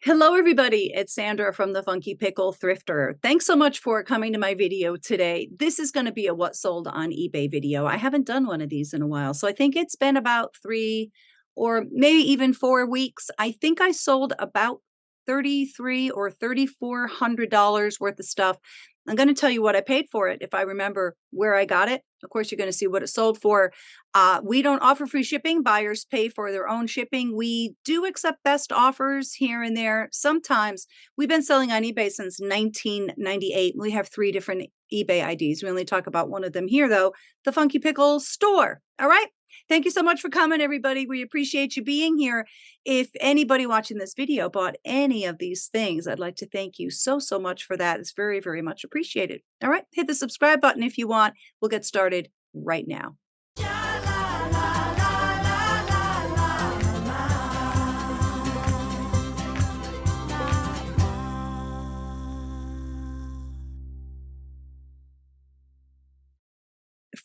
Hello, everybody. It's Sandra from the Funky Pickle Thrifter. Thanks so much for coming to my video today. This is going to be a what sold on eBay video. I haven't done one of these in a while, so I think it's been about 3 or maybe even 4 weeks. I think I sold about $33 or $3,400 worth of stuff. I'm going to tell you what I paid for it if I remember where I got it. Of course, you're going to see what it sold for. We don't offer free shipping. Buyers pay for their own shipping. We do accept best offers here and there. Sometimes we've been selling on eBay since 1998. We have 3 different eBay IDs. We only talk about one of them here, though, the Funky Pickle store. All right. Thank you so much for coming, everybody. We appreciate you being here. If anybody watching this video bought any of these things, I'd like to thank you so much for that. It's very, very much appreciated. All right. Hit the subscribe button if you want. We'll get started right now.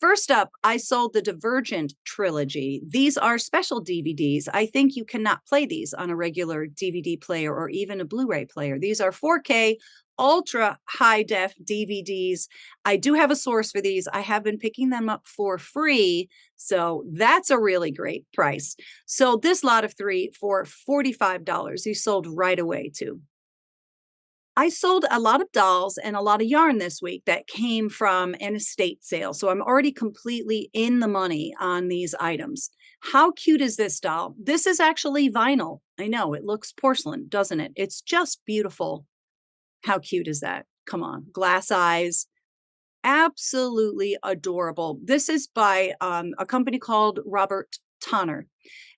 First up, I sold the Divergent trilogy. These are special DVDs. I think you cannot play these on a regular DVD player or even a Blu-ray player. These are 4K ultra high def DVDs. I do have a source for these. I have been picking them up for free. So that's a really great price. So this lot of 3 for $45. These sold right away too. I sold a lot of dolls and a lot of yarn this week that came from an estate sale. So I'm already completely in the money on these items. How cute is this doll? This is actually vinyl. I know it looks porcelain, doesn't it? It's just beautiful. How cute is that? Come on, glass eyes. Absolutely adorable. This is by a company called Robert Tonner.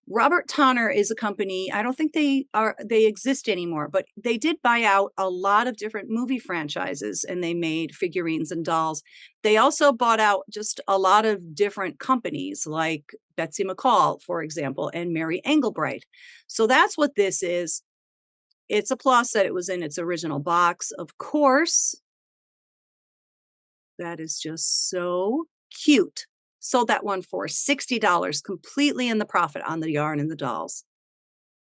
Robert Tonner is a company, I don't think they exist anymore, but they did buy out a lot of different movie franchises and they made figurines and dolls. They also bought out just a lot of different companies like Betsy McCall, for example, and Mary Engelbreit. So that's what this is. It's a plus that it was in its original box. Of course, that is just so cute. Sold that one for $60, completely in the profit on the yarn and the dolls.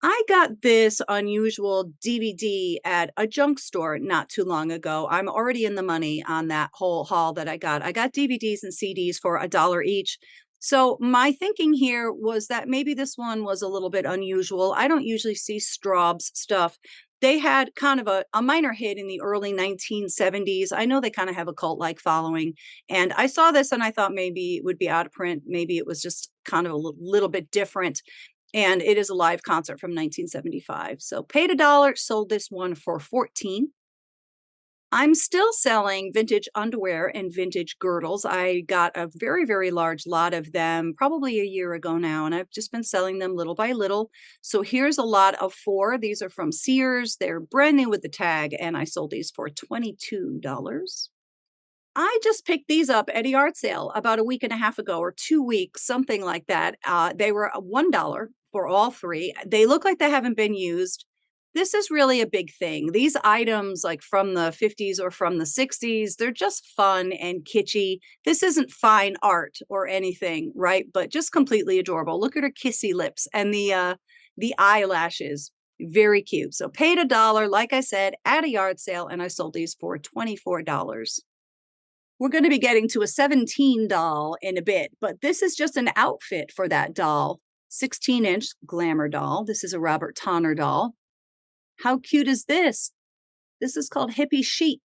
I got this unusual DVD at a junk store not too long ago. I'm already in the money on that whole haul that I got. I got DVDs and CDs for $1 each. So my thinking here was that maybe this one was a little bit unusual. I don't usually see Straub's stuff. They had kind of a minor hit in the early 1970s. I know they kind of have a cult-like following. And I saw this and I thought maybe it would be out of print. Maybe it was just kind of a little bit different. And it is a live concert from 1975. So paid $1, sold this one for $14. I'm still selling vintage underwear and vintage girdles. I got a very, very large lot of them probably a year ago now, and I've just been selling them little by little. So here's a lot of 4. These are from Sears. They're brand new with the tag, and I sold these for $22. I just picked these up at a yard sale about a week and a half ago or 2 weeks, something like that. They were $1 for all 3. They look like they haven't been used. This is really a big thing. These items, like from the 50s or from the 60s, they're just fun and kitschy. This isn't fine art or anything, right? But just completely adorable. Look at her kissy lips and the eyelashes. Very cute. So paid $1, like I said, at a yard sale, and I sold these for $24. We're going to be getting to a 17 doll in a bit, but this is just an outfit for that doll. 16-inch glamour doll. This is a Robert Tonner doll. How cute is this? This is called hippie chic.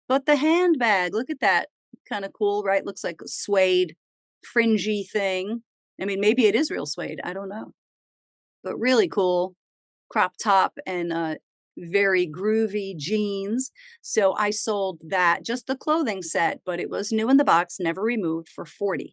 But the handbag, look at that. Kind of cool, right? Looks like a suede fringy thing. I mean, maybe it is real suede. I don't know. But really cool. Crop top and very groovy jeans. So I sold that, just the clothing set, but it was new in the box, never removed, for $40.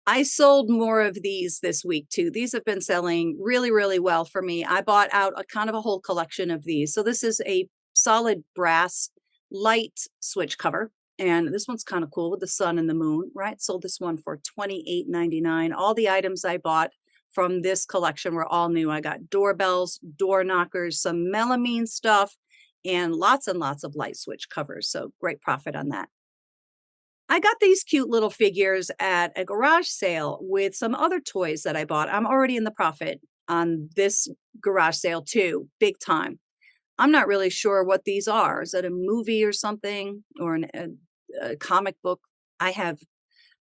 I sold more of these this week too. These have been selling really, really well for me. I bought out a kind of a whole collection of these. So this is a solid brass light switch cover. And this one's kind of cool with the sun and the moon, right? Sold this one for $28.99. All the items I bought from this collection were all new. I got doorbells, door knockers, some melamine stuff, and lots of light switch covers. So great profit on that. I got these cute little figures at a garage sale with some other toys that I bought. I'm already in the profit on this garage sale too, big time. I'm not really sure what these are. Is that a movie or something or a comic book? I have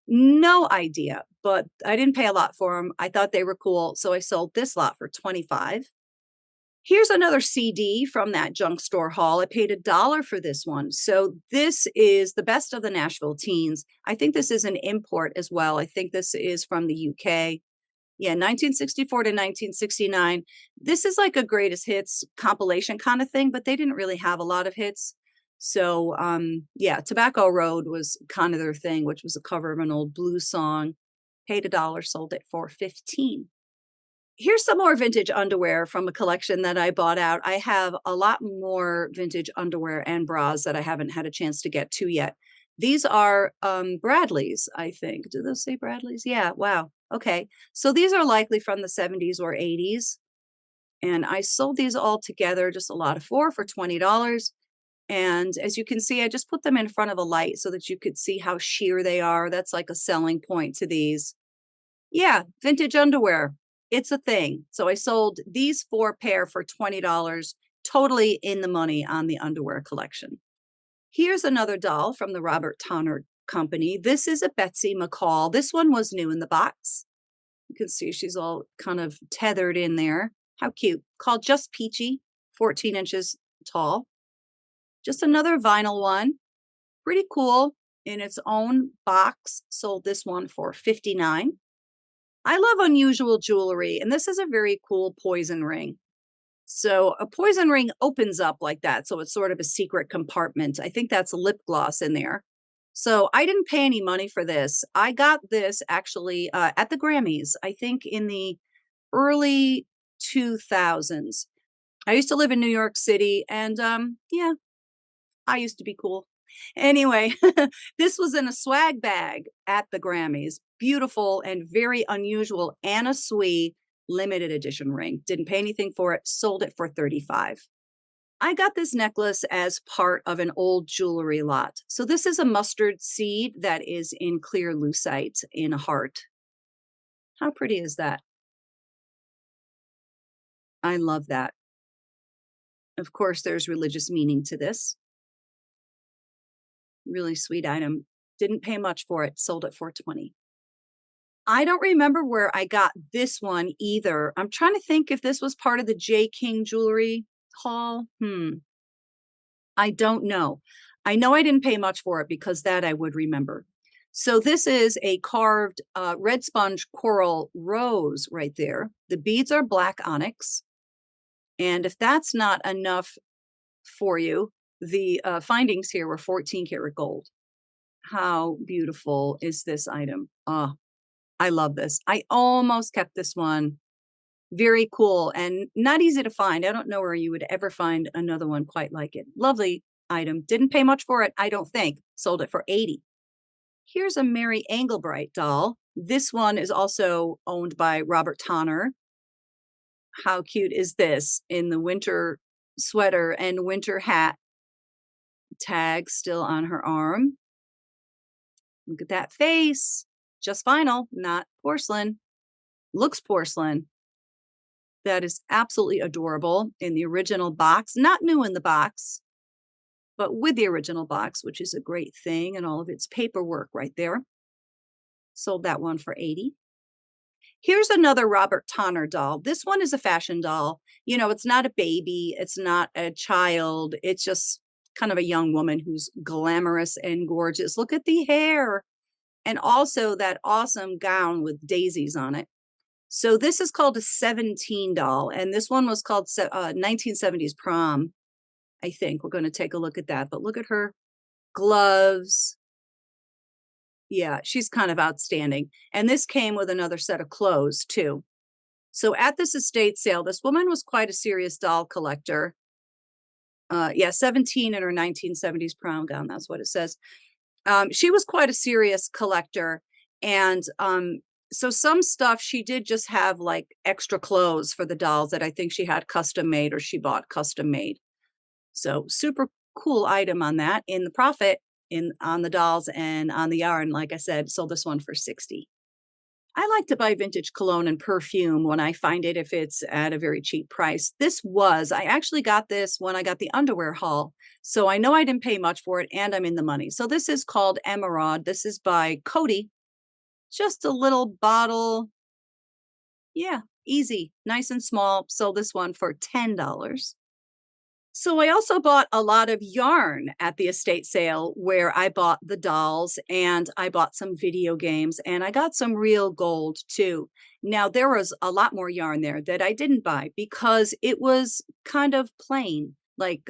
no idea, but I didn't pay a lot for them. I thought they were cool, so I sold this lot for 25. Here's another CD from that junk store haul. I paid $1 for this one. So this is the best of the Nashville teens. I think this is an import as well. I think this is from the UK. Yeah, 1964 to 1969. This is like a greatest hits compilation kind of thing, but they didn't really have a lot of hits. So yeah, Tobacco Road was kind of their thing, which was a cover of an old blues song. Paid $1, sold it for 15. Here's some more vintage underwear from a collection that I bought out. I have a lot more vintage underwear and bras that I haven't had a chance to get to yet. These are Bradleys, I think. Do those say Bradleys? Yeah, wow. Okay. So these are likely from the 70s or 80s. And I sold these all together, just a lot of four for $20. And as you can see, I just put them in front of a light so that you could see how sheer they are. That's like a selling point to these. Yeah, vintage underwear. It's a thing. So I sold these 4 pair for $20, totally in the money on the underwear collection. Here's another doll from the Robert Tonner Company. This is a Betsy McCall. This one was new in the box. You can see she's all kind of tethered in there. How cute. Called Just Peachy, 14 inches tall. Just another vinyl one. Pretty cool in its own box. Sold this one for 59. I love unusual jewelry, and this is a very cool poison ring. So a poison ring opens up like that, so it's sort of a secret compartment. I think that's lip gloss in there. So I didn't pay any money for this. I got this actually at the Grammys, I think in the early 2000s. I used to live in New York City, and yeah, I used to be cool. Anyway, this was in a swag bag at the Grammys. Beautiful and very unusual Anna Sui limited edition ring. Didn't pay anything for it, sold it for 35. I got this necklace as part of an old jewelry lot. So this is a mustard seed that is in clear lucite in a heart. How pretty is that? I love that. Of course, there's religious meaning to this. Really sweet item. Didn't pay much for it, sold it for 20. I don't remember where I got this one either. I'm trying to think if this was part of the J. King jewelry haul. I don't know. I know I didn't pay much for it because that I would remember. So this is a carved red sponge coral rose right there. The beads are black onyx. And if that's not enough for you, the findings here were 14 karat gold. How beautiful is this item? Oh, I love this. I almost kept this one. Very cool and not easy to find. I don't know where you would ever find another one quite like it. Lovely item. Didn't pay much for it, I don't think. Sold it for 80. Here's a Mary Engelbright doll. This one is also owned by Robert Tonner. How cute is this in the winter sweater and winter hat? Tag still on her arm. Look at that face. Just vinyl, not porcelain. Looks porcelain. That is absolutely adorable in the original box. Not new in the box, but with the original box, which is a great thing, and all of its paperwork right there. Sold that one for 80. Here's another Robert Tonner doll. This one is a fashion doll. You know, it's not a baby. It's not a child. It's just kind of a young woman who's glamorous and gorgeous. Look at the hair. And also that awesome gown with daisies on it. So this is called a 17 doll. And this one was called 1970s prom, I think. We're going to take a look at that. But look at her gloves. Yeah, she's kind of outstanding. And this came with another set of clothes, too. So at this estate sale, this woman was quite a serious doll collector. Yeah, 17 in her 1970s prom gown. That's what it says. She was quite a serious collector. And so some stuff she did just have like extra clothes for the dolls that I think she had custom made or she bought custom made. So super cool item on that. In the profit on the dolls and on the yarn, like I said, sold this one for 60. I like to buy vintage cologne and perfume when I find it if it's at a very cheap price. I actually got this when I got the underwear haul. So I know I didn't pay much for it and I'm in the money. So this is called Emerald. This is by Coty. Just a little bottle. Yeah, easy, nice and small. Sold this one for $10. So I also bought a lot of yarn at the estate sale where I bought the dolls and I bought some video games and I got some real gold too. Now there was a lot more yarn there that I didn't buy because it was kind of plain, like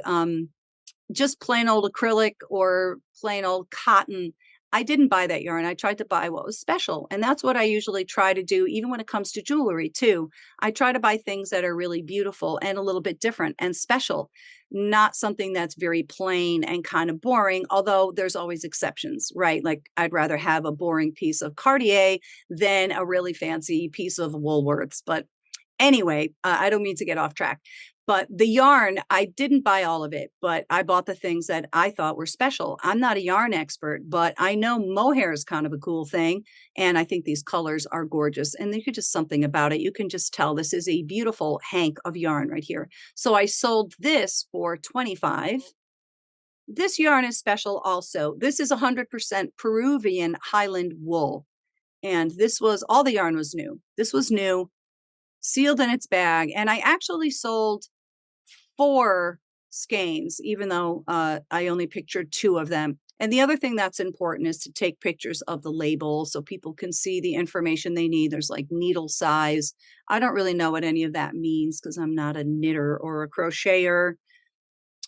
just plain old acrylic or plain old cotton. I didn't buy that yarn. I tried to buy what was special. And that's what I usually try to do, even when it comes to jewelry, too. I try to buy things that are really beautiful and a little bit different and special, not something that's very plain and kind of boring, although there's always exceptions, right? Like I'd rather have a boring piece of Cartier than a really fancy piece of Woolworths. But anyway, I don't mean to get off track. But the yarn, I didn't buy all of it, but I bought the things that I thought were special. I'm not a yarn expert, but I know mohair is kind of a cool thing. And I think these colors are gorgeous. And there's just something about it. You can just tell this is a beautiful hank of yarn right here. So I sold this for $25. This yarn is special also. This is 100% Peruvian Highland wool. And all the yarn was new. This was new, sealed in its bag. And I actually sold 4 skeins, even though I only pictured 2 of them. And the other thing that's important is to take pictures of the label so people can see the information they need. There's like needle size. I don't really know what any of that means because I'm not a knitter or a crocheter.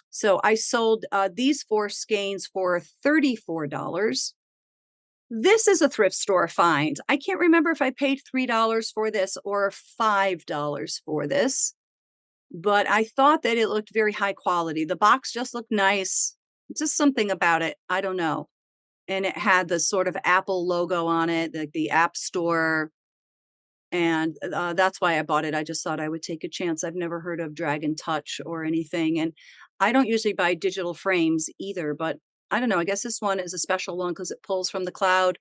So I sold these 4 skeins for $34. This is a thrift store find. I can't remember if I paid $3 for this or $5 for this, but I thought that it looked very high quality. The box just looked nice. Just something about it. I don't know. And it had the sort of Apple logo on it, like the App Store. And that's why I bought it. I just thought I would take a chance. I've never heard of Dragon Touch or anything. And I don't usually buy digital frames either, but I don't know. I guess this one is a special one because it pulls from the cloud.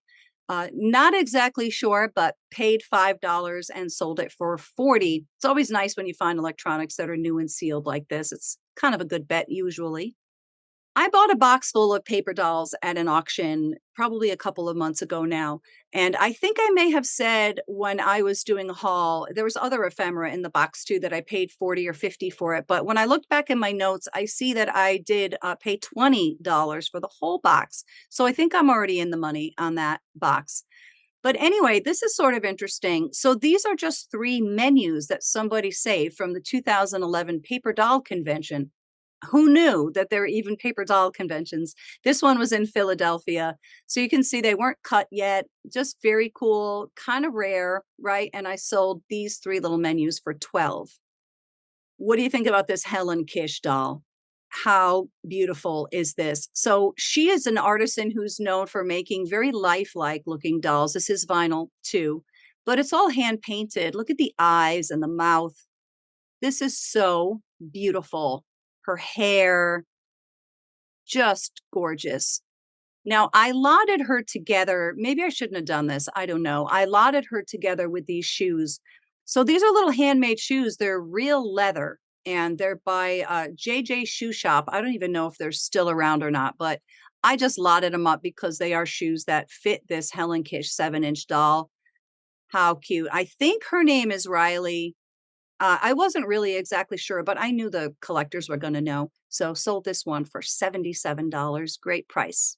Not exactly sure, but paid $5 and sold it for $40. It's always nice when you find electronics that are new and sealed like this. It's kind of a good bet usually. I bought a box full of paper dolls at an auction probably a couple of months ago now. And I think I may have said when I was doing a haul, there was other ephemera in the box too that I paid 40 or 50 for it. But when I looked back in my notes, I see that I did pay $20 for the whole box. So I think I'm already in the money on that box. But anyway, this is sort of interesting. So these are just 3 menus that somebody saved from the 2011 Paper Doll Convention. Who knew that there were even paper doll conventions? This one was in Philadelphia. So you can see they weren't cut yet, just very cool, kind of rare, right? And I sold these 3 little menus for $12. What do you think about this Helen Kish doll? How beautiful is this? So she is an artisan who's known for making very lifelike looking dolls. This is vinyl too, but it's all hand painted. Look at the eyes and the mouth. This is so beautiful. Her hair, just gorgeous. Now, I lotted her together. Maybe I shouldn't have done this. I don't know. I lotted her together with these shoes. So these are little handmade shoes. They're real leather, and they're by JJ Shoe Shop. I don't even know if they're still around or not, but I just lotted them up because they are shoes that fit this Helen Kish 7-inch doll. How cute. I think her name is Riley. I wasn't really exactly sure, but I knew the collectors were going to know. So sold this one for $77. Great price.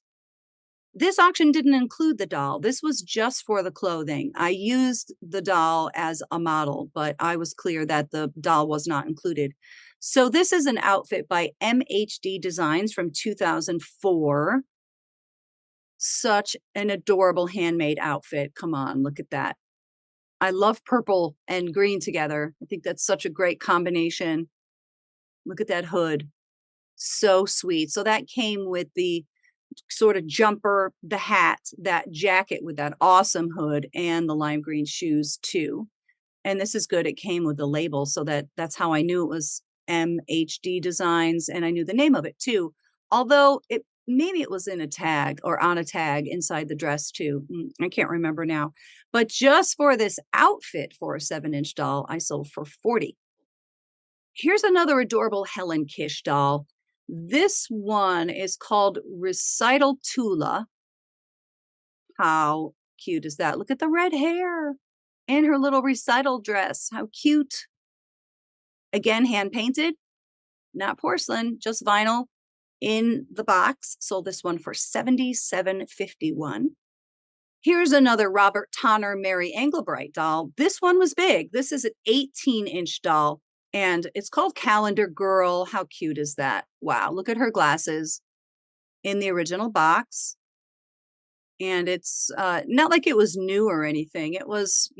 This auction didn't include the doll. This was just for the clothing. I used the doll as a model, but I was clear that the doll was not included. So this is an outfit by MHD Designs from 2004. Such an adorable handmade outfit. Come on, look at that. I love purple and green together. I think that's such a great combination. Look at that hood. So sweet. So that came with the sort of jumper, the hat, that jacket with that awesome hood, and the lime green shoes too. And this is good. It came with the label, so that's how I knew it was MHD Designs, and I knew the name of it too. Although it Maybe it was in a tag or on a tag inside the dress too. I can't remember now. But just for this outfit for a 7-inch doll, I sold for 40. Here's another adorable Helen Kish doll. This one is called Recital Tula. How cute is that? Look at the red hair and her little recital dress. How cute. Again, hand painted, not porcelain, just vinyl in the box. Sold this one for $77.51. Here's another Robert Tonner Mary Engelbreit doll. This one was big. This is an 18-inch doll, and it's called Calendar Girl. How cute is that? Wow, look at her glasses in the original box. And it's not like it was new or anything. It was,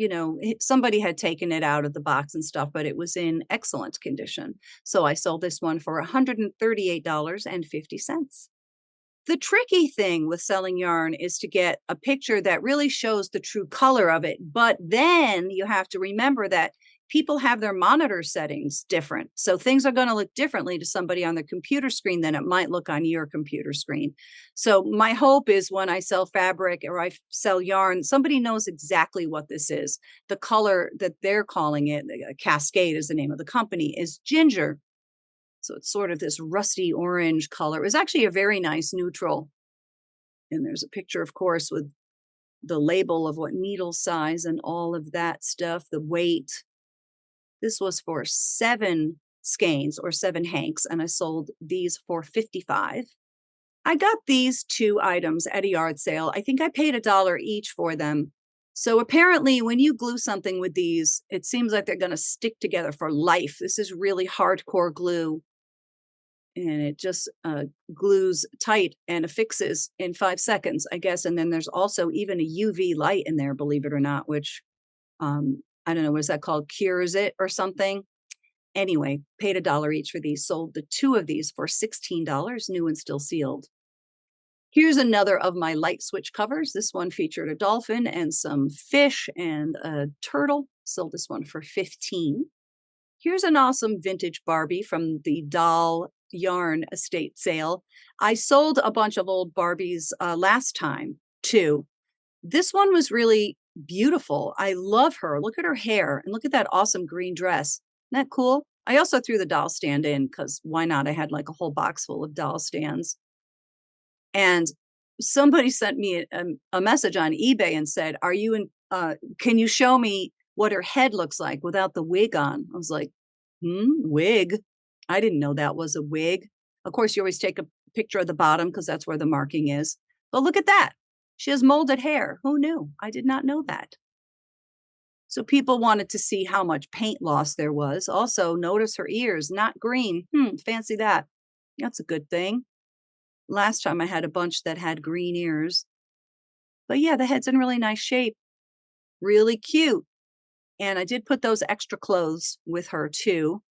somebody had taken it out of the box and stuff, but it was in excellent condition. So I sold this one for $138.50. The tricky thing with selling yarn is to get a picture that really shows the true color of it. But then you have to remember that people have their monitor settings different. So things are going to look differently to somebody on the computer screen than it might look on your computer screen. So my hope is when I sell fabric or I sell yarn, somebody knows exactly what this is. The color that they're calling it, Cascade is the name of the company, is ginger. So it's sort of this rusty orange color. It was actually a very nice neutral. And there's a picture, of course, with the label of what needle size and all of that stuff, the weight. This was for 7 skeins or 7 hanks, and I sold these for 55. I got these 2 items at a yard sale. I think I paid $1 each for them. So apparently when you glue something with these, it seems like they're going to stick together for life. This is really hardcore glue. And it just glues tight and affixes in 5 seconds, I guess. And then there's also even a UV light in there, believe it or not, which I don't know, what is that called? Cures it or something. Anyway, paid $1 each for these. Sold the 2 of these for $16, new and still sealed. Here's another of my light switch covers. This one featured a dolphin and some fish and a turtle. Sold this one for $15. Here's an awesome vintage Barbie from the doll yarn estate sale. I sold a bunch of old Barbies last time too. This one was really beautiful. I love her. Look at her hair and look at that awesome green dress. Isn't that cool? I also threw the doll stand in because why not? I had like a whole box full of doll stands. And somebody sent me a message on eBay and said, "Are you in? Can you show me what her head looks like without the wig on?" I was like, wig? I didn't know that was a wig. Of course, you always take a picture of the bottom because that's where the marking is. But look at that. She has molded hair. Who knew? I did not know that. So people wanted to see how much paint loss there was. Also, notice her ears, not green. Fancy that. That's a good thing. Last time I had a bunch that had green ears. But yeah, the head's in really nice shape. Really cute. And I did put those extra clothes with her too.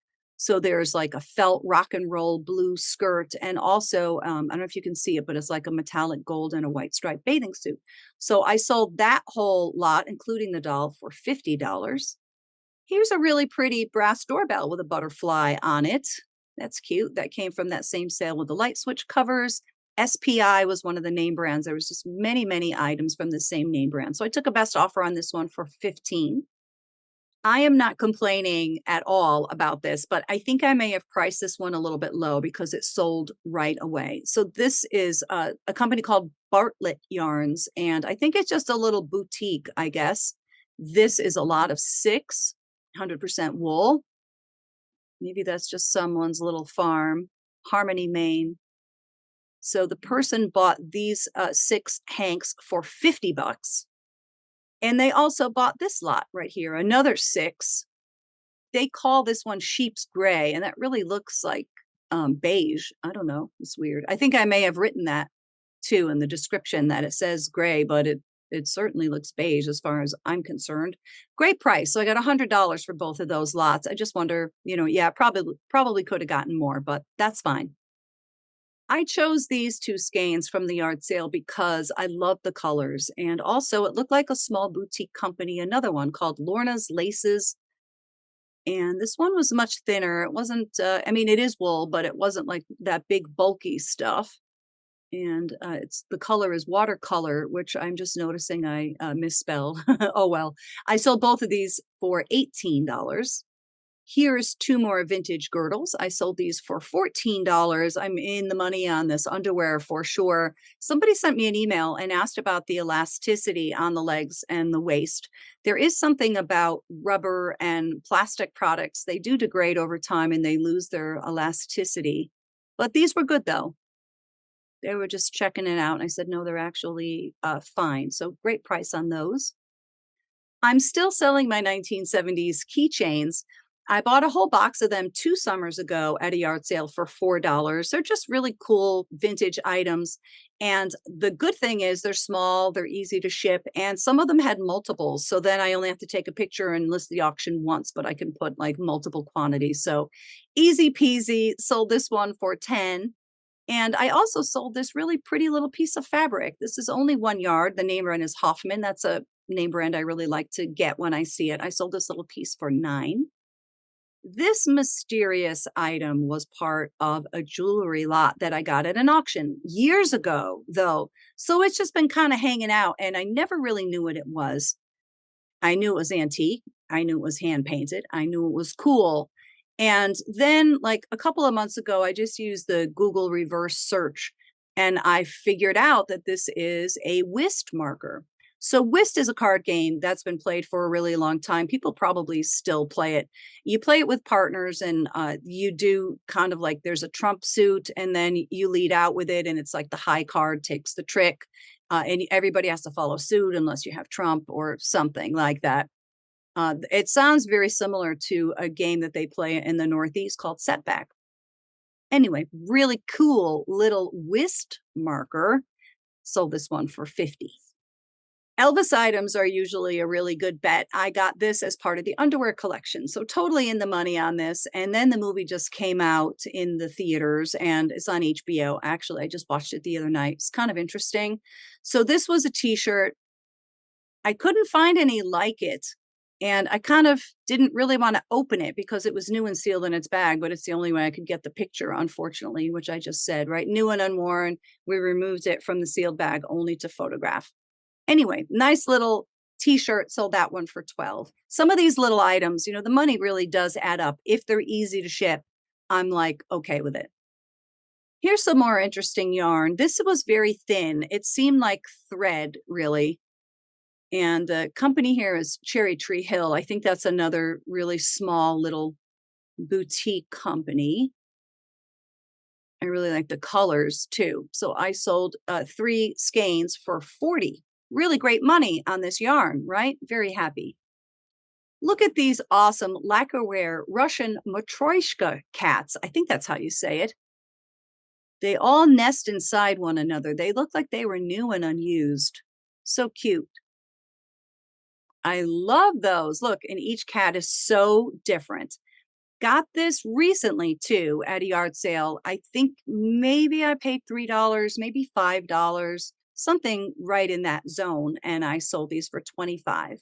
So there's like a felt rock and roll blue skirt. And also, I don't know if you can see it, but it's like a metallic gold and a white striped bathing suit. So I sold that whole lot, including the doll, for $50. Here's a really pretty brass doorbell with a butterfly on it. That's cute. That came from that same sale with the light switch covers. SPI was one of the name brands. There was just many, many items from the same name brand. So I took a best offer on this one for $15. I am not complaining at all about this, but I think I may have priced this one a little bit low because it sold right away. So this is a company called Bartlett Yarns, and I think it's just a little boutique, I guess. This is a lot of 100% wool. Maybe that's just someone's little farm, Harmony, Maine. So the person bought these 6 hanks for $50. And they also bought this lot right here, another 6. They call this one sheep's gray, and that really looks like beige. I don't know. It's weird. I think I may have written that too in the description that it says gray, but it certainly looks beige as far as I'm concerned. Great price. So I got $100 for both of those lots. I just wonder, yeah, probably could have gotten more, but that's fine. I chose these 2 skeins from the yard sale because I love the colors. And also it looked like a small boutique company, another one called Lorna's Laces. And this one was much thinner. It wasn't, I mean, it is wool, but it wasn't like that big bulky stuff. And it's the color is watercolor, which I'm just noticing I misspelled. Oh well. I sold both of these for $18. Here's two more vintage girdles. I sold these for $14. I'm in the money on this underwear for sure. Somebody sent me an email and asked about the elasticity on the legs and the waist. There is something about rubber and plastic products. They do degrade over time and they lose their elasticity. But these were good though. They were just checking it out. And I said, no, they're actually fine. So great price on those. I'm still selling my 1970s keychains. I bought a whole box of them 2 summers ago at a yard sale for $4. They're just really cool vintage items. And the good thing is they're small, they're easy to ship, and some of them had multiples. So then I only have to take a picture and list the auction once, but I can put like multiple quantities. So easy peasy. Sold this one for 10. And I also sold this really pretty little piece of fabric. This is only 1 yard. The name brand is Hoffman. That's a name brand I really like to get when I see it. I sold this little piece for 9. This mysterious item was part of a jewelry lot that I got at an auction years ago, though. So it's just been kind of hanging out, and I never really knew what it was. I knew it was antique. I knew it was hand painted. I knew it was cool. And then, like a couple of months ago, I just used the Google reverse search and I figured out that this is a whist marker. So, whist is a card game that's been played for a really long time. People probably still play it. You play it with partners, and you do kind of like there's a trump suit, and then you lead out with it, and it's like the high card takes the trick. And everybody has to follow suit unless you have trump or something like that. It sounds very similar to a game that they play in the Northeast called Setback. Anyway, really cool little whist marker. Sold this one for 50. Elvis items are usually a really good bet. I got this as part of the underwear collection, so totally in the money on this. And then the movie just came out in the theaters and it's on HBO. Actually, I just watched it the other night. It's kind of interesting. So this was a t-shirt. I couldn't find any like it. And I kind of didn't really want to open it because it was new and sealed in its bag, but it's the only way I could get the picture, unfortunately, which I just said, right? New and unworn. We removed it from the sealed bag only to photograph. Anyway, nice little t-shirt, sold that one for 12. Some of these little items, the money really does add up. If they're easy to ship, I'm like, okay with it. Here's some more interesting yarn. This was very thin. It seemed like thread, really. And the company here is Cherry Tree Hill. I think that's another really small little boutique company. I really like the colors too. So I sold 3 skeins for 40. Really great money on this yarn, right? Very happy. Look at these awesome lacquerware Russian Matryoshka cats. I think that's how you say it. They all nest inside one another. They look like they were new and unused. So cute. I love those. Look, and each cat is so different. Got this recently too at a yard sale. I think maybe I paid $3, maybe $5, something right in that zone. And I sold these for 25.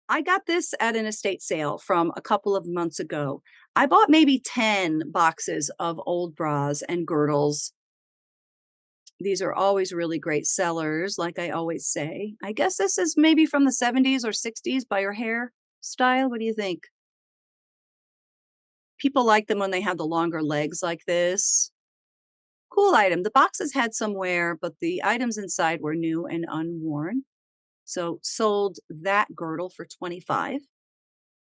I got this at an estate sale from a couple of months ago. I bought maybe 10 boxes of old bras and girdles. These are always really great sellers, like I always say. I guess this is maybe from the 70s or 60s by your hairstyle. What do you think? People like them when they have the longer legs like this. Cool item. The boxes had some wear, but the items inside were new and unworn. So sold that girdle for 25.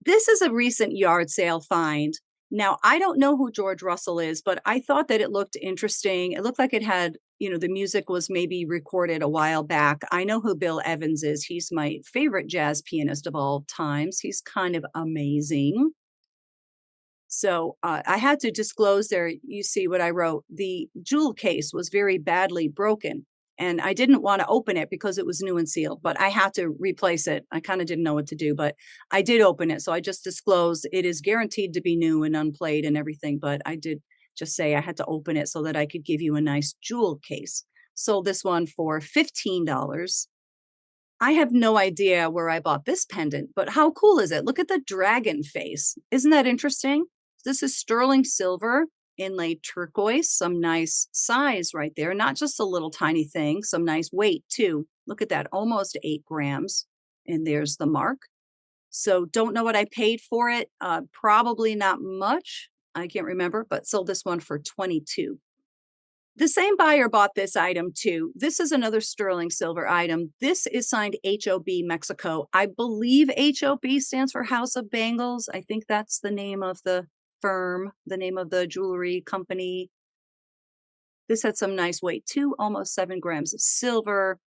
This is a recent yard sale find. Now, I don't know who George Russell is, but I thought that it looked interesting. It looked like it had, the music was maybe recorded a while back. I know who Bill Evans is. He's my favorite jazz pianist of all times. He's kind of amazing. So I had to disclose there, you see what I wrote. The jewel case was very badly broken. And I didn't want to open it because it was new and sealed, but I had to replace it. I kind of didn't know what to do, but I did open it. So I just disclosed it is guaranteed to be new and unplayed and everything. But I did just say I had to open it so that I could give you a nice jewel case. Sold this one for $15. I have no idea where I bought this pendant, but how cool is it? Look at the dragon face. Isn't that interesting? This is sterling silver. inlaid turquoise, some nice size right there, not just a little tiny thing, some nice weight too. Look at that, almost 8 grams. And there's the mark. So don't know what I paid for it. Probably not much. I can't remember, but sold this one for 22. The same buyer bought this item too. This is another sterling silver item. This is signed HOB Mexico. I believe HOB stands for House of Bangles. I think that's the name of the firm, the name of the jewelry company. This had some nice weight too, almost 7 grams of silver.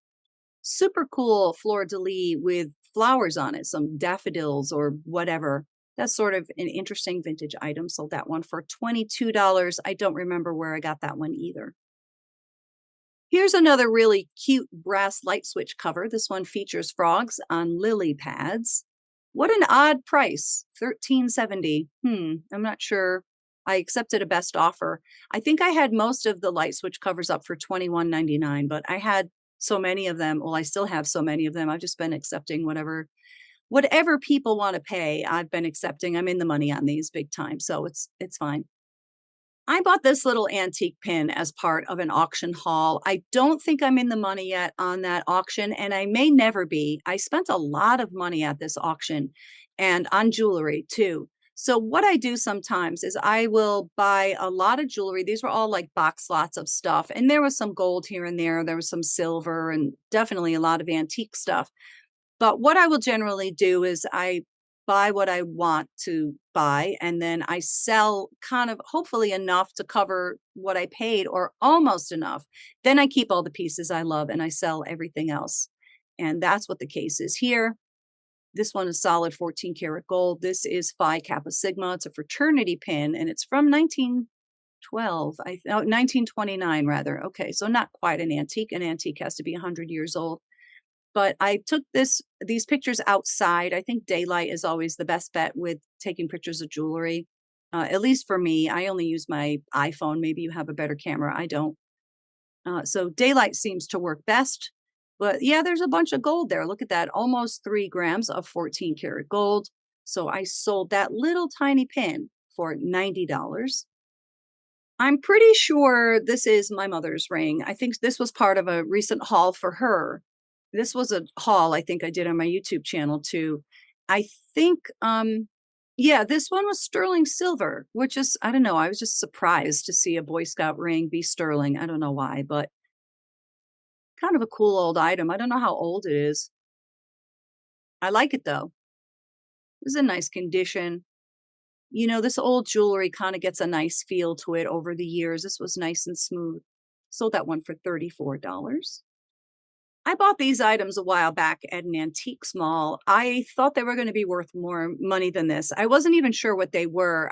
Super cool fleur-de-lis with flowers on it, some daffodils or whatever. That's sort of an interesting vintage item. Sold that one for $22. I don't remember where I got that one either. Here's another really cute brass light switch cover. This one features frogs on lily pads. What an odd price, $13.70. I'm not sure. I accepted a best offer. I think I had most of the light switch covers up for $21.99, but I had so many of them. Well, I still have so many of them. I've just been accepting whatever people want to pay. I've been accepting. I'm in the money on these big time, so it's fine. I bought this little antique pin as part of an auction haul. I don't think I'm in the money yet on that auction, and I may never be. I spent a lot of money at this auction and on jewelry too. So what I do sometimes is I will buy a lot of jewelry. These were all like box lots of stuff, and there was some gold here and there. There was some silver and definitely a lot of antique stuff. But what I will generally do is I buy what I want to buy, and then I sell kind of hopefully enough to cover what I paid or almost enough. Then I keep all the pieces I love and I sell everything else. And that's what the case is here. This one is solid 14 karat gold. This is Phi Kappa Sigma. It's a fraternity pin and it's from 1912, 1929 rather. Okay, so not quite an antique. An antique has to be 100 years old. But I took these pictures outside. I think daylight is always the best bet with taking pictures of jewelry. At least for me, I only use my iPhone. Maybe you have a better camera. I don't. So daylight seems to work best. But yeah, there's a bunch of gold there. Look at that, almost 3 grams of 14 karat gold. So I sold that little tiny pin for $90. I'm pretty sure this is my mother's ring. I think this was part of a recent haul for her. This was a haul I think I did on my YouTube channel too. I think, yeah, this one was sterling silver, which is, I don't know, I was just surprised to see a Boy Scout ring be sterling. I don't know why, but kind of a cool old item. I don't know how old it is. I like it though. It's in nice condition. You know, this old jewelry kind of gets a nice feel to it over the years. This was nice and smooth. Sold that one for $34. I bought these items a while back at an antique mall. I thought they were going to be worth more money than this. I wasn't even sure what they were.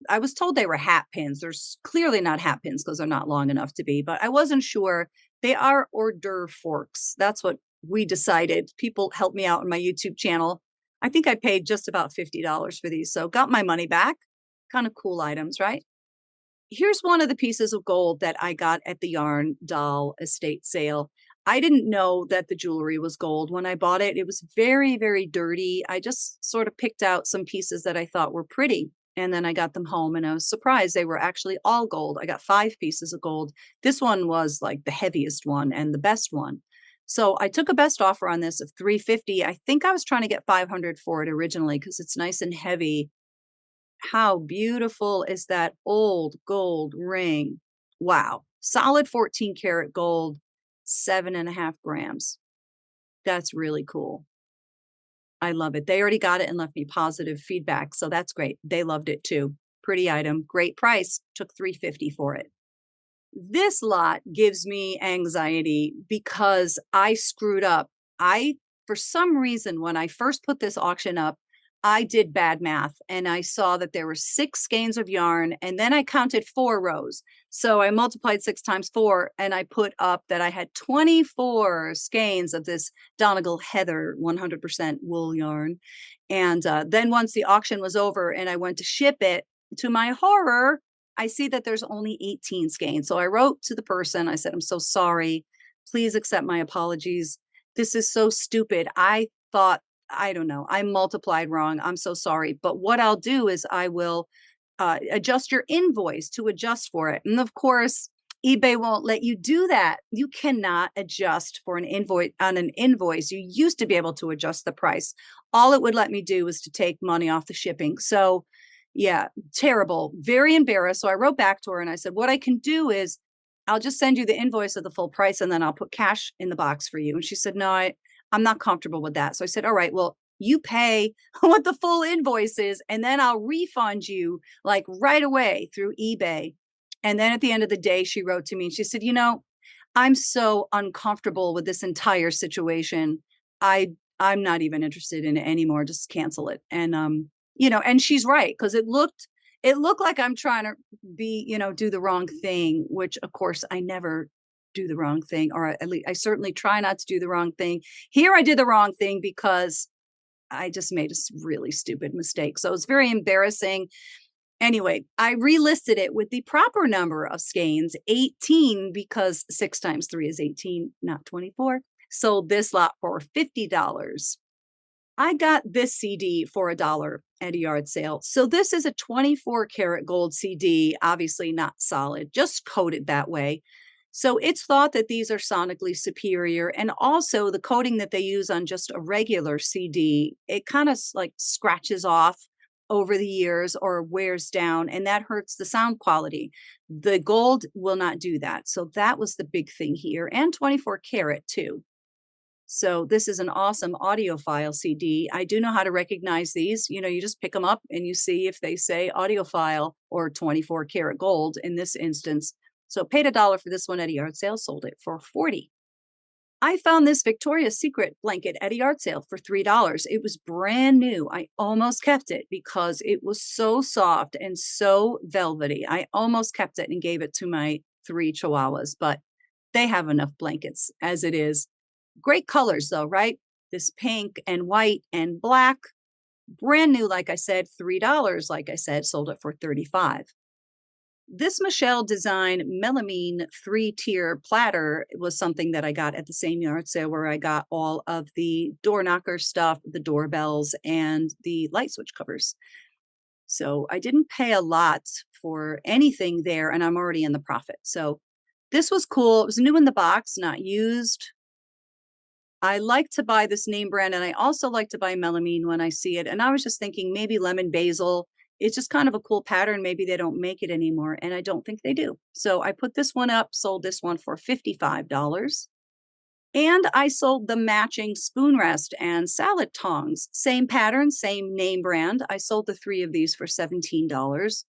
I was told they were hat pins. There's clearly not hat pins because they're not long enough to be, but I wasn't sure. They are hors d'oeuvre forks. That's what we decided. People helped me out on my YouTube channel. I think I paid just about $50 for these. So got my money back. Kind of cool items, right? Here's one of the pieces of gold that I got at the yarn doll estate sale. I didn't know that the jewelry was gold when I bought it. It was very, very dirty. I just sort of picked out some pieces that I thought were pretty. And then I got them home and I was surprised they were actually all gold. I got 5 pieces of gold. This one was like the heaviest one and the best one. So I took a best offer on this of $350. I think I was trying to get $500 for it originally because it's nice and heavy. How beautiful is that old gold ring? Wow. Solid 14 karat gold, 7.5 grams. That's really cool. I love it. They already got it and left me positive feedback. So that's great. They loved it too. Pretty item, great price. Took $350 for it. This lot gives me anxiety because I screwed up. For some reason, when I first put this auction up, I did bad math and I saw that there were 6 skeins of yarn and then I counted 4 rows. So I multiplied 6 times 4 and I put up that I had 24 skeins of this Donegal Heather 100% wool yarn. And then once the auction was over and I went to ship it, to my horror, I see that there's only 18 skeins. So I wrote to the person. I said, I'm so sorry. Please accept my apologies. This is so stupid. I thought, I don't know, I multiplied wrong. I'm so sorry. But what I'll do is I will adjust your invoice to adjust for it. And of course, eBay won't let you do that. You cannot adjust for an invoice on an invoice. You used to be able to adjust the price. All it would let me do was to take money off the shipping. So yeah, terrible, very embarrassed. So I wrote back to her and I said, what I can do is I'll just send you the invoice of the full price and then I'll put cash in the box for you. And she said, no, I'm not comfortable with that. So I said, all right, well, you pay what the full invoice is, and then I'll refund you like right away through eBay. And then at the end of the day, she wrote to me and she said, I'm so uncomfortable with this entire situation. I'm not even interested in it anymore. Just cancel it. And and she's right, because it looked like I'm trying to be, do the wrong thing, which of course I never do the wrong thing, or at least I certainly try not to do the wrong thing. Here I did the wrong thing because I just made a really stupid mistake. So it's very embarrassing. Anyway, I relisted it with the proper number of skeins, 18, because 6 times 3 is 18, not 24. Sold this lot for $50. I got this CD for $1 at a yard sale. So this is a 24 karat gold CD, obviously not solid, just coated that way. So it's thought that these are sonically superior. And also the coating that they use on just a regular CD, it kind of like scratches off over the years or wears down, and that hurts the sound quality. The gold will not do that. So that was the big thing here, and 24 karat too. So this is an awesome audiophile CD. I do know how to recognize these. You just pick them up and you see if they say audiophile or 24 karat gold in this instance. So paid $1 for this one at a yard sale, sold it for $40. I found this Victoria's Secret blanket at a yard sale for $3. It was brand new. I almost kept it because it was so soft and so velvety. I almost kept it and gave it to my 3 chihuahuas, but they have enough blankets as it is. Great colors though, right? This pink and white and black, brand new, like I said, $3, like I said, sold it for $35. This Michelle design Melamine 3-tier platter was something that I got at the same yard sale where I got all of the door knocker stuff, the doorbells, and the light switch covers. So I didn't pay a lot for anything there, and I'm already in the profit. So this was cool. It was new in the box, not used. I like to buy this name brand, and I also like to buy Melamine when I see it. And I was just thinking maybe lemon basil. It's just kind of a cool pattern. Maybe they don't make it anymore, and I don't think they do. So I put this one up, sold this one for $55. And I sold the matching spoon rest and salad tongs. Same pattern, same name brand. I sold the 3 of these for $17.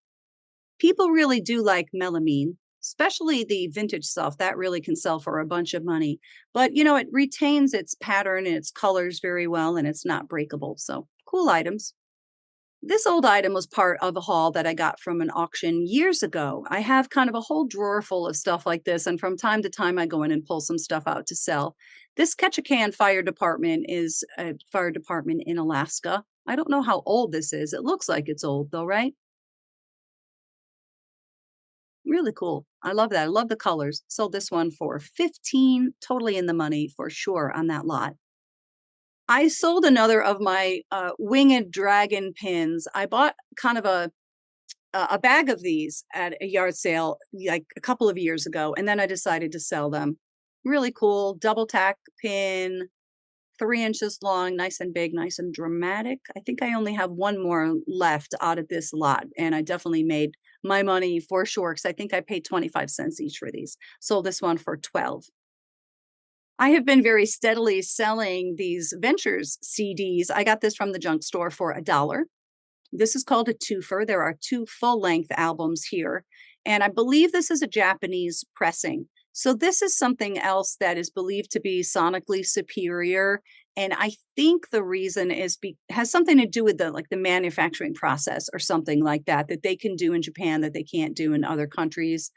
People really do like Melamine, especially the vintage stuff. That really can sell for a bunch of money. But, it retains its pattern and its colors very well, and it's not breakable. So cool items. This old item was part of a haul that I got from an auction years ago. I have kind of a whole drawer full of stuff like this, and from time to time I go in and pull some stuff out to sell. This Ketchikan Fire Department is a fire department in Alaska. I don't know how old this is. It looks like it's old though, right? Really cool. I love that. I love the colors. Sold this one for 15, totally in the money for sure on that lot. I sold another of my winged dragon pins. I bought kind of a bag of these at a yard sale like a couple of years ago, and then I decided to sell them. Really cool double tack pin, 3 inches long, nice and big, nice and dramatic. I think I only have one more left out of this lot, and I definitely made my money for sure because I think I paid 25 cents each for these. Sold this one for 12. I have been very steadily selling these Ventures CDs. I got this from the junk store for $1. This is called a twofer. There are 2 full-length albums here, and I believe this is a Japanese pressing. So this is something else that is believed to be sonically superior, and I think the reason is has something to do with the manufacturing process or something like that that they can do in Japan that they can't do in other countries.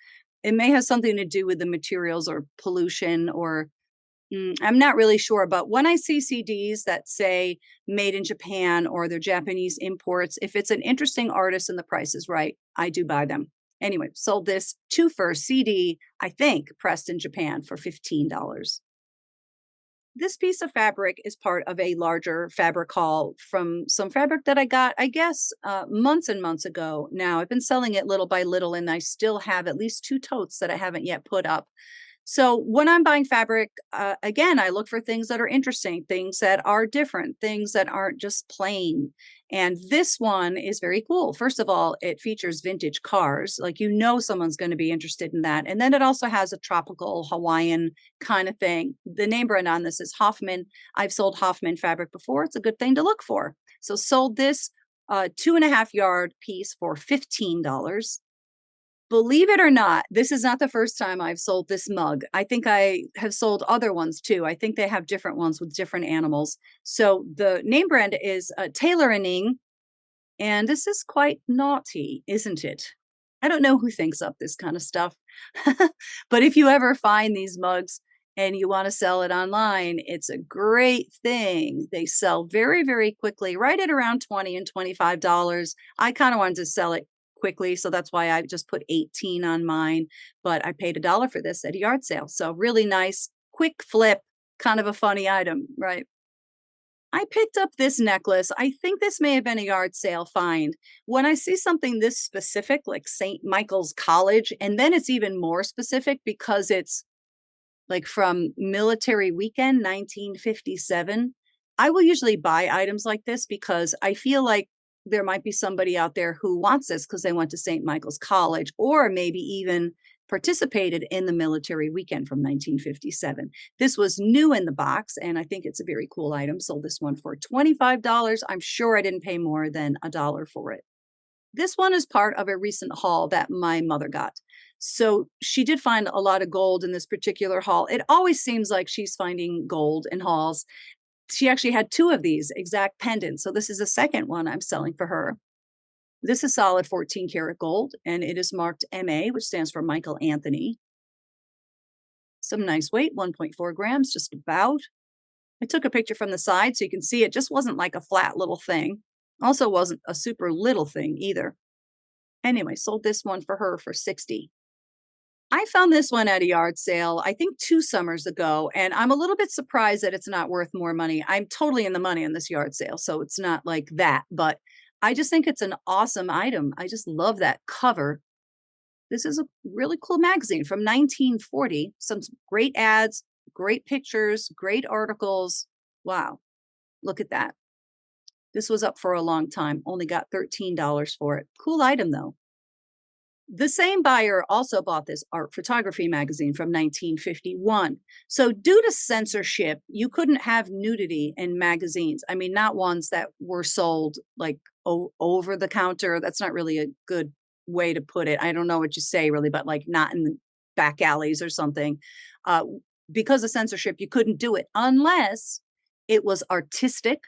It may have something to do with the materials or pollution or I'm not really sure, but when I see CDs that say made in Japan or they're Japanese imports, if it's an interesting artist and the price is right, I do buy them. Anyway, sold this twofer CD, I think, pressed in Japan for $15. This piece of fabric is part of a larger fabric haul from some fabric that I got, I guess, months and months ago now. I've been selling it little by little, and I still have at least 2 totes that I haven't yet put up. So when I'm buying fabric, again, I look for things that are interesting, things that are different, things that aren't just plain. And this one is very cool. First of all, it features vintage cars, like someone's going to be interested in that. And then it also has a tropical Hawaiian kind of thing. The name brand on this is Hoffman. I've sold Hoffman fabric before. It's a good thing to look for. So sold this 2.5 yard piece for $15. Believe it or not, this is not the first time I've sold this mug. I think I have sold other ones too. I think they have different ones with different animals. So the name brand is Tailoring, and this is quite naughty, isn't it? I don't know who thinks up this kind of stuff. But if you ever find these mugs and you want to sell it online, it's a great thing. They sell very, very quickly, right at around $20 and $25. I kind of wanted to sell it quickly, so that's why I just put 18 on mine, but I paid $1 for this at a yard sale. So really nice, quick flip, kind of a funny item, right? I picked up this necklace. I think this may have been a yard sale find. When I see something this specific, like St. Michael's College, and then it's even more specific because it's like from Military Weekend 1957, I will usually buy items like this because I feel like there might be somebody out there who wants this because they went to St. Michael's College or maybe even participated in the Military Weekend from 1957. This was new in the box, and I think it's a very cool item. Sold this one for $25. I'm sure I didn't pay more than $1 for it. This one is part of a recent haul that my mother got. So she did find a lot of gold in this particular haul. It always seems like she's finding gold in hauls. She actually had 2 of these exact pendants. So this is the second one I'm selling for her. This is solid 14 karat gold, and it is marked MA, which stands for Michael Anthony. Some nice weight, 1.4 grams, just about. I took a picture from the side so you can see it just wasn't like a flat little thing. Also wasn't a super little thing either. Anyway, sold this one for her for 60. I found this one at a yard sale, I think 2 summers ago, and I'm a little bit surprised that it's not worth more money. I'm totally in the money on this yard sale, so it's not like that, but I just think it's an awesome item. I just love that cover. This is a really cool magazine from 1940. Some great ads, great pictures, great articles. Wow, look at that. This was up for a long time, only got $13 for it. Cool item though. The same buyer also bought this art photography magazine from 1951. So, due to censorship, you couldn't have nudity in magazines. I mean, not ones that were sold like over the counter. That's not really a good way to put it. I don't know what you say really, but like not in the back alleys or something. Uh, because of censorship, you couldn't do it unless it was artistic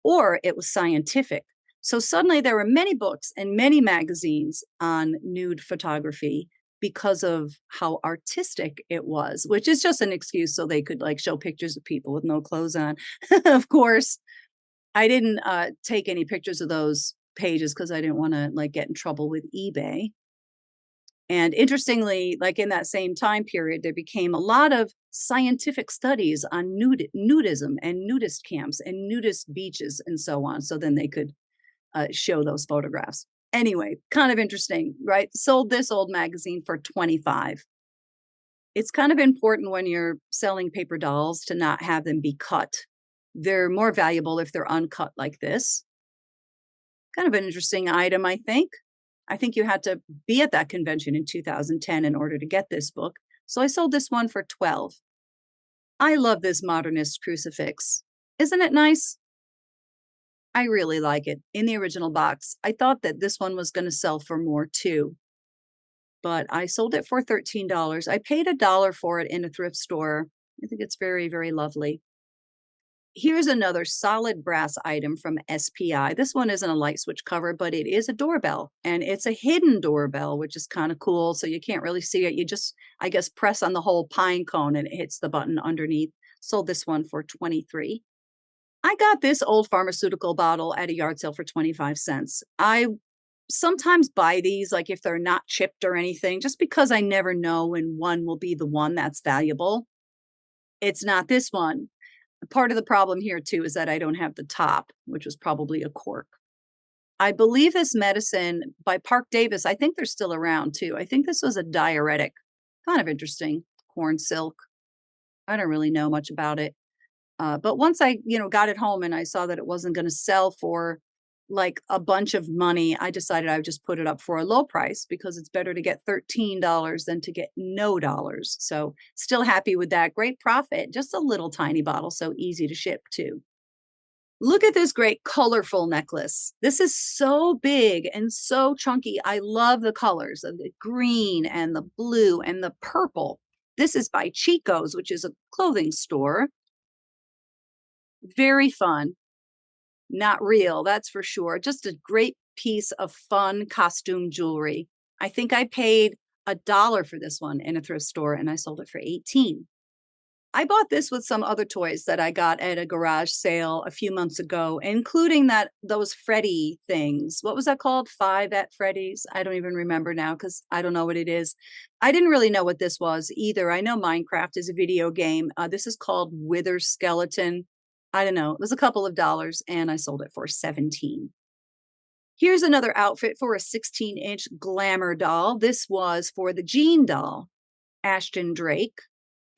or it was scientific. So suddenly there were many books and many magazines on nude photography because of how artistic it was, which is just an excuse so they could like show pictures of people with no clothes on. Of course, I didn't take any pictures of those pages because I didn't want to like get in trouble with eBay. And interestingly, like in that same time period, there became a lot of scientific studies on nudism and nudist camps and nudist beaches and so on. So then they could show those photographs. Anyway, kind of interesting, right? Sold this old magazine for 25. It's kind of important when you're selling paper dolls to not have them be cut. They're more valuable if they're uncut like this. Kind of an interesting item, I think. I think you had to be at that convention in 2010 in order to get this book. So I sold this one for 12. I love this modernist crucifix. Isn't it nice? I really like it. In the original box, I thought that this one was going to sell for more too, but I sold it for $13. I paid $1 for it in a thrift store. I think it's very, very lovely. Here's another solid brass item from SPI. This one isn't a light switch cover, but it is a doorbell, and it's a hidden doorbell, which is kind of cool. So you can't really see it. You just, I guess, press on the whole pine cone and it hits the button underneath. Sold this one for 23. I got this old pharmaceutical bottle at a yard sale for 25 cents. I sometimes buy these, like if they're not chipped or anything, just because I never know when one will be the one that's valuable. It's not this one. Part of the problem here too is that I don't have the top, which was probably a cork. I believe this medicine by Park Davis, I think they're still around too. I think this was a diuretic. Kind of interesting. Corn silk. I don't really know much about it. But once I, got it home and I saw that it wasn't going to sell for like a bunch of money, I decided I would just put it up for a low price because it's better to get $13 than to get no dollars. So still happy with that. Great profit. Just a little tiny bottle, so easy to ship too. Look at this great colorful necklace. This is so big and so chunky. I love the colors of the green and the blue and the purple. This is by Chico's, which is a clothing store. Very fun. Not real, that's for sure. Just a great piece of fun costume jewelry. I think I paid $1 for this one in a thrift store and I sold it for 18. I bought this with some other toys that I got at a garage sale a few months ago, including those Freddy things. What was that called? 5 at Freddy's? I don't even remember now because I don't know what it is. I didn't really know what this was either. I know Minecraft is a video game. This is called Wither Skeleton. I don't know. It was a couple of dollars and I sold it for 17. Here's another outfit for a 16-inch glamour doll. This was for the Jean doll, Ashton Drake.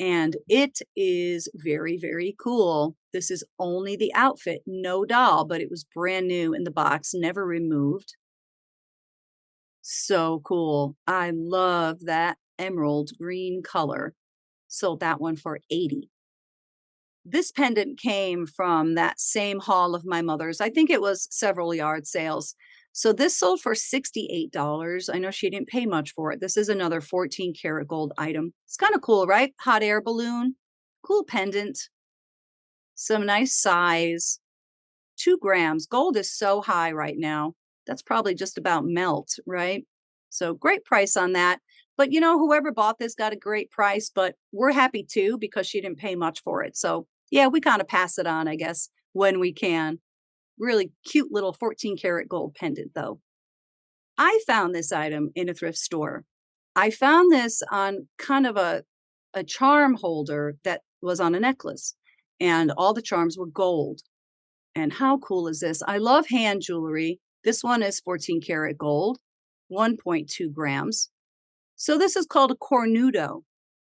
And it is very, very cool. This is only the outfit, no doll, but it was brand new in the box, never removed. So cool. I love that emerald green color. Sold that one for 80. This pendant came from that same haul of my mother's. I think it was several yard sales. So this sold for $68. I know she didn't pay much for it. This is another 14 karat gold item. It's kind of cool, right? Hot air balloon, cool pendant, some nice size, 2 grams. Gold is so high right now. That's probably just about melt, right? So great price on that. But whoever bought this got a great price, but we're happy too because she didn't pay much for it. So yeah, we kind of pass it on, I guess, when we can. Really cute little 14 karat gold pendant though. I found this item in a thrift store. I found this on kind of a charm holder that was on a necklace and all the charms were gold. And how cool is this? I love hand jewelry. This one is 14 karat gold, 1.2 grams. So this is called a cornudo.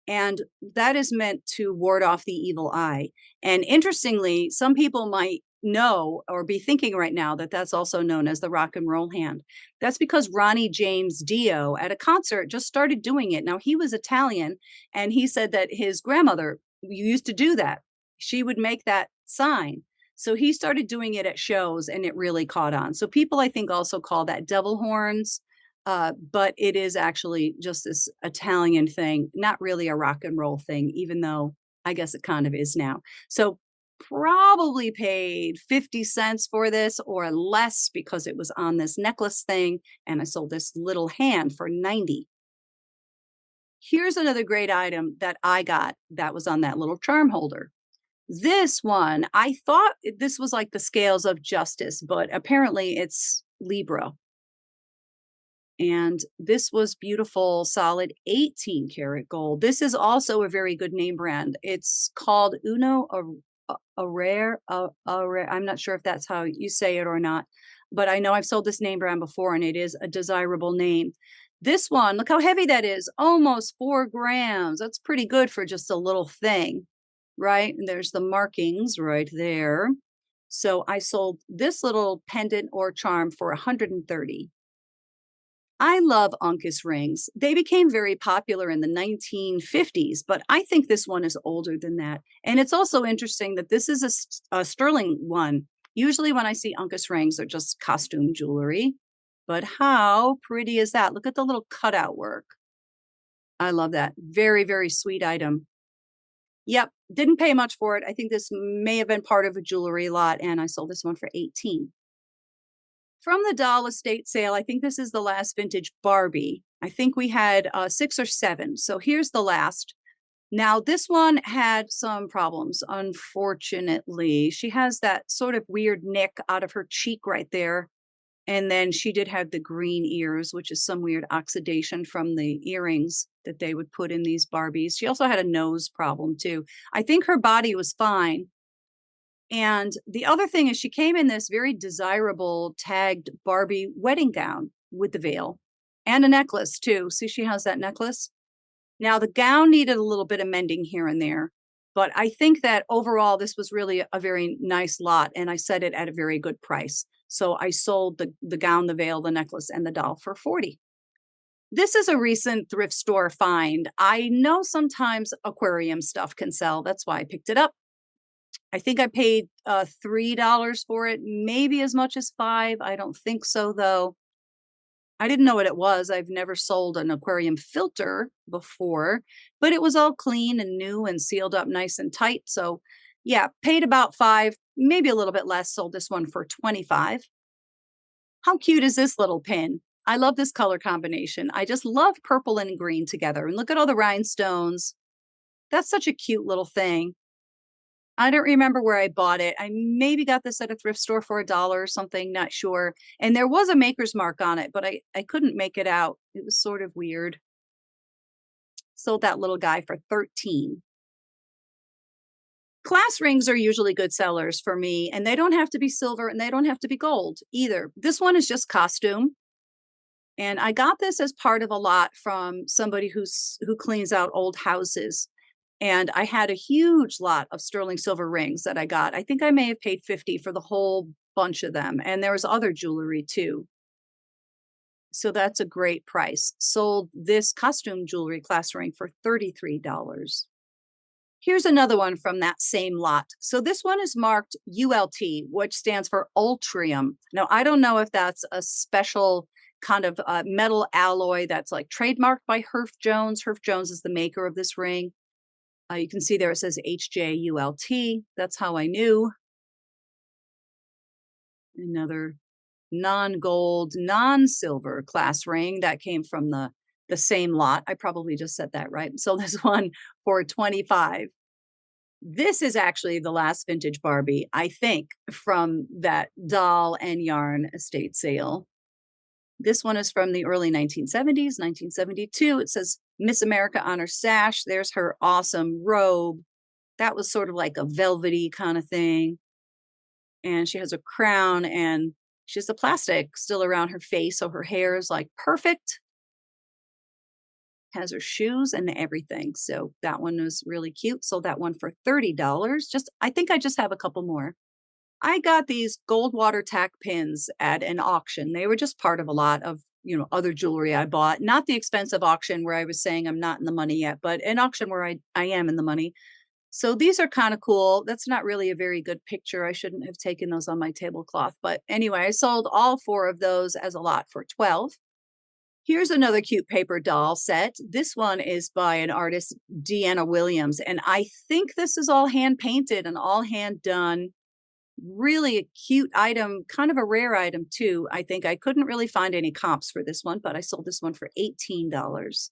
And that is meant to ward off the evil eye. And interestingly, some people might know or be thinking right now that that's also known as the rock and roll hand. That's because Ronnie James Dio at a concert just started doing it. Now, he was Italian, and he said that his grandmother used to do that. She would make that sign. So he started doing it at shows, and it really caught on. So people, I think, also call that devil horns. But it is actually just this Italian thing, not really a rock and roll thing, even though I guess it kind of is now. So probably paid 50 cents for this or less because it was on this necklace thing. And I sold this little hand for 90. Here's another great item that I got that was on that little charm holder. This one, I thought this was like the scales of justice, but apparently it's Libra. And this was beautiful, solid 18 karat gold. This is also a very good name brand. It's called Uno a rare. I'm not sure if that's how you say it or not, but I know I've sold this name brand before and it is a desirable name. This one, look how heavy that is, almost 4 grams. That's pretty good for just a little thing, right? And there's the markings right there. So I sold this little pendant or charm for 130. I love Uncas rings. They became very popular in the 1950s, but I think this one is older than that. And it's also interesting that this is a sterling one. Usually when I see Uncas rings, they're just costume jewelry. But how pretty is that? Look at the little cutout work. I love that. Very, very sweet item. Yep, didn't pay much for it. I think this may have been part of a jewelry lot, and I sold this one for 18. From the doll estate sale, I think this is the last vintage Barbie. I think we had 6 or 7. So here's the last. Now, this one had some problems, unfortunately. She has that sort of weird nick out of her cheek right there. And then she did have the green ears, which is some weird oxidation from the earrings that they would put in these Barbies. She also had a nose problem, too. I think her body was fine, And the other thing is she came in this very desirable tagged Barbie wedding gown with the veil and a necklace too. See, she has that necklace. Now the gown needed a little bit of mending here and there, but I think that overall this was really a very nice lot, and I set it at a very good price. So I sold the gown, the veil, the necklace, and the doll for 40. This is a recent thrift store find. I know sometimes aquarium stuff can sell. That's why I picked it up. I think I paid $3 for it, maybe as much as 5. I don't think so though. I didn't know what it was. I've never sold an aquarium filter before, but it was all clean and new and sealed up nice and tight. So, yeah, paid about 5, maybe a little bit less. Sold this one for 25. How cute is this little pin? I love this color combination. I just love purple and green together. And look at all the rhinestones. That's such a cute little thing. I don't remember where I bought it. I maybe got this at a thrift store for $1 or something, not sure. And there was a maker's mark on it, but I couldn't make it out. It was sort of weird. Sold that little guy for 13. Class rings are usually good sellers for me, and they don't have to be silver and they don't have to be gold either. This one is just costume. And I got this as part of a lot from somebody who cleans out old houses. And I had a huge lot of sterling silver rings that I got. I think I may have paid 50 for the whole bunch of them. And there was other jewelry too. So that's a great price. Sold this costume jewelry class ring for $33. Here's another one from that same lot. So this one is marked ULT, which stands for ultrium. Now, I don't know if that's a special kind of metal alloy that's like trademarked by Herf Jones. Herf Jones is the maker of this ring. You can see there it says HJULT. That's how I knew. Another non-gold, non-silver class ring that came from the same lot. I probably just said that right. So this one for 25. This is actually the last vintage Barbie, I think, from that doll and yarn estate sale. This one is from the early 1970s, 1972. It says Miss America on her sash. There's her awesome robe. That was sort of like a velvety kind of thing. And she has a crown and she has the plastic still around her face. So her hair is like perfect. Has her shoes and everything. So that one was really cute. Sold that one for $30. I think I just have a couple more. I got these gold water tack pins at an auction. They were just part of a lot of, other jewelry I bought. Not the expensive auction where I was saying I'm not in the money yet, but an auction where I am in the money. So these are kind of cool. That's not really a very good picture. I shouldn't have taken those on my tablecloth. But anyway, I sold all 4 of those as a lot for 12. Here's another cute paper doll set. This one is by an artist, Deanna Williams. And I think this is all hand painted and all hand done. Really a cute item, kind of a rare item too. I think I couldn't really find any comps for this one, but I sold this one for $18.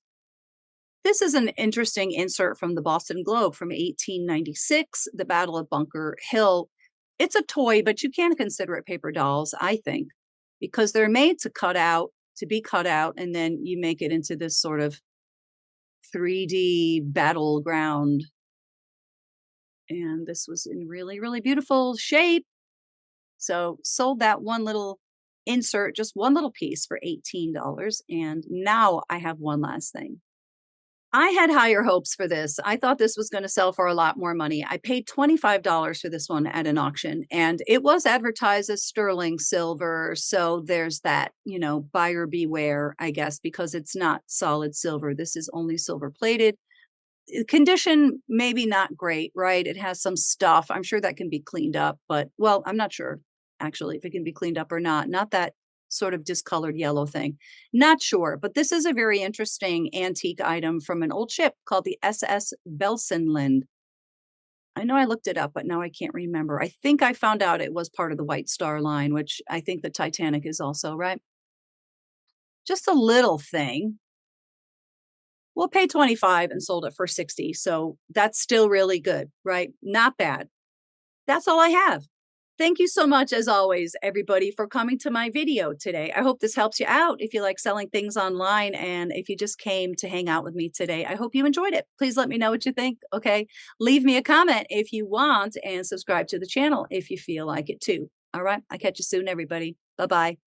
This is an interesting insert from the Boston Globe from 1896, the Battle of Bunker Hill. It's a toy, but you can consider it paper dolls, I think, because they're made to be cut out, and then you make it into this sort of 3D battleground. And this was in really, really beautiful shape. So sold that one little insert, just one little piece for $18. And now I have one last thing. I had higher hopes for this. I thought this was going to sell for a lot more money. I paid $25 for this one at an auction, and it was advertised as sterling silver. So there's that, buyer beware, I guess, because it's not solid silver. This is only silver plated. Condition, maybe not great, right? It has some stuff. I'm sure that can be cleaned up, but well, I'm not sure actually if it can be cleaned up or not. Not that sort of discolored yellow thing. Not sure, but this is a very interesting antique item from an old ship called the SS Belsenland. I know I looked it up, but now I can't remember. I think I found out it was part of the White Star Line, which I think the Titanic is also, right? Just a little thing. We'll pay 25 and sold it for 60. So that's still really good, right? Not bad. That's all I have. Thank you so much, as always, everybody, for coming to my video today. I hope this helps you out if you like selling things online, and if you just came to hang out with me today. I hope you enjoyed it. Please let me know what you think, okay? Leave me a comment if you want, and subscribe to the channel if you feel like it too. All right? I'll catch you soon, everybody. Bye-bye.